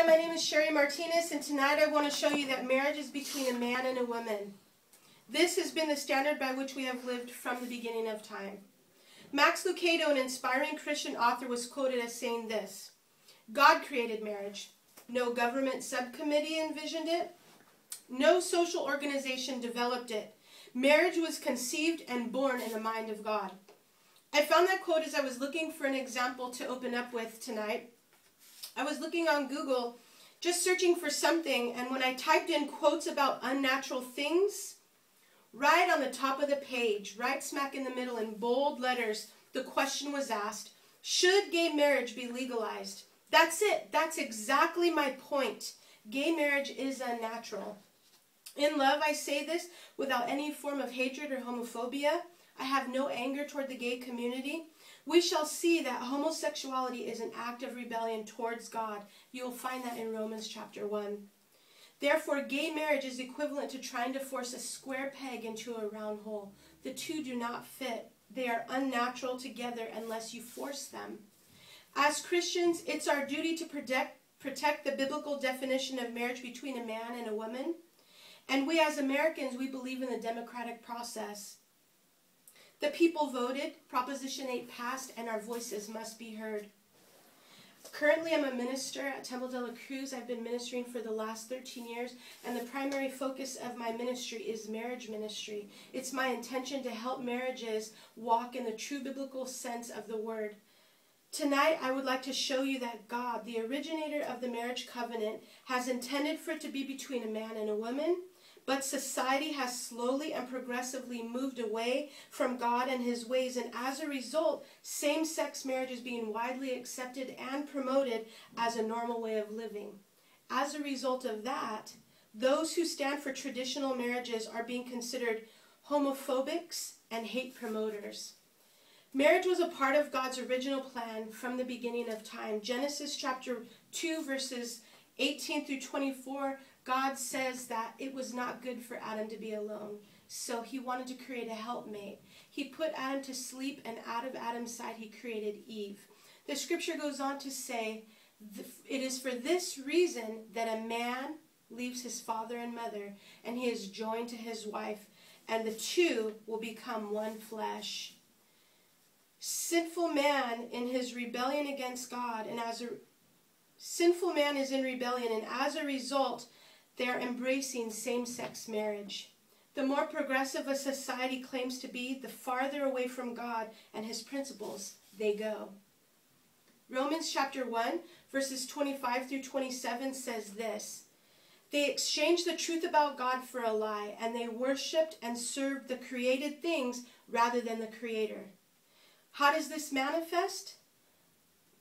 Hi, my name is Sherri Martinez, and tonight I want to show you that marriage is between a man and a woman. This has been the standard by which we have lived from the beginning of time. Max Lucado, an inspiring Christian author, was quoted as saying this: God created marriage. No government subcommittee envisioned it. No social organization developed it. Marriage was conceived and born in the mind of God. I found that quote as I was looking for an example to open up with tonight. I was looking on Google, just searching for something, and when I typed in quotes about unnatural things, right on the top of the page, right smack in the middle in bold letters, the question was asked, should gay marriage be legalized? That's it. That's exactly my point. Gay marriage is unnatural. In love, I say this without any form of hatred or homophobia. I have no anger toward the gay community. We shall see that homosexuality is an act of rebellion towards God. You will find that in Romans chapter 1. Therefore, gay marriage is equivalent to trying to force a square peg into a round hole. The two do not fit. They are unnatural together unless you force them. As Christians, it's our duty to protect the biblical definition of marriage between a man and a woman. And we as Americans, we believe in the democratic process. The people voted, Proposition 8 passed, and our voices must be heard. Currently, I'm a minister at Temple de la Cruz. I've been ministering for the last 13 years, and the primary focus of my ministry is marriage ministry. It's my intention to help marriages walk in the true biblical sense of the word. Tonight, I would like to show you that God, the originator of the marriage covenant, has intended for it to be between a man and a woman, but society has slowly and progressively moved away from God and his ways, and as a result, same-sex marriage is being widely accepted and promoted as a normal way of living. As a result of that, those who stand for traditional marriages are being considered homophobics and hate promoters. Marriage was a part of God's original plan from the beginning of time. Genesis chapter 2, verses 18 through 24, God says that it was not good for Adam to be alone. So he wanted to create a helpmate. He put Adam to sleep, and out of Adam's side he created Eve. The scripture goes on to say, it is for this reason that a man leaves his father and mother, and he is joined to his wife, and the two will become one flesh. Sinful man in his rebellion against God, and sinful man is in rebellion, and as a result, they are embracing same-sex marriage. The more progressive a society claims to be, the farther away from God and his principles they go. Romans chapter 1, verses 25 through 27 says this: They exchanged the truth about God for a lie, and they worshipped and served the created things rather than the Creator. How does this manifest?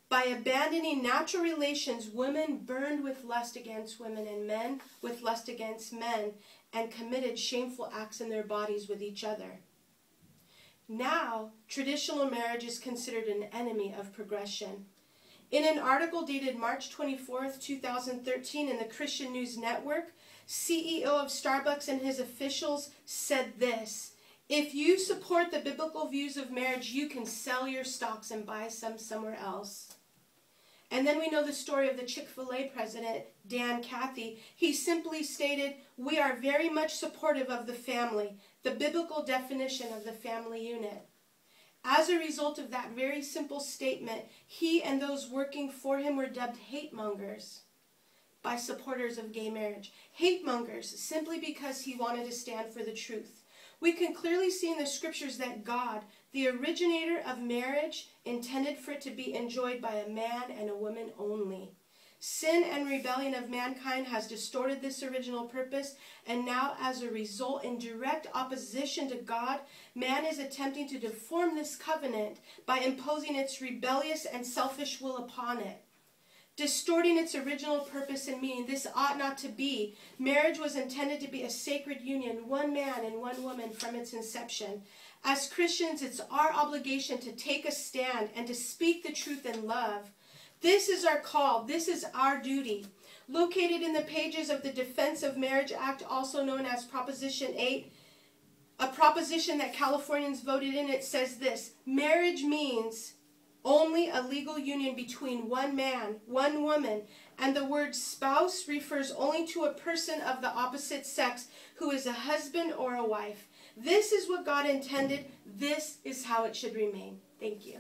By abandoning natural relations, women burned with lust against women, and men with lust against men, and committed shameful acts in their bodies with each other. Now, traditional marriage is considered an enemy of progression. In an article dated March 24th, 2013 in the Christian News Network, CEO of Starbucks and his officials said this: if you support the biblical views of marriage, you can sell your stocks and buy some somewhere else. And then we know the story of the Chick-fil-A president, Dan Cathy. He simply stated, we are very much supportive of the family, the biblical definition of the family unit. As a result of that very simple statement, he and those working for him were dubbed hate mongers by supporters of gay marriage. Hate mongers, simply because he wanted to stand for the truth. We can clearly see in the scriptures that God, the originator of marriage, intended for it to be enjoyed by a man and a woman only. Sin and rebellion of mankind has distorted this original purpose, and now as a result, in direct opposition to God, man is attempting to deform this covenant by imposing its rebellious and selfish will upon it, distorting its original purpose and meaning. This ought not to be. Marriage was intended to be a sacred union, one man and one woman from its inception. As Christians, it's our obligation to take a stand and to speak the truth in love. This is our call. This is our duty. Located in the pages of the Defense of Marriage Act, also known as Proposition 8, a proposition that Californians voted in, it says this: marriage means only a legal union between one man, one woman, and the word spouse refers only to a person of the opposite sex who is a husband or a wife. This is what God intended. This is how it should remain. Thank you.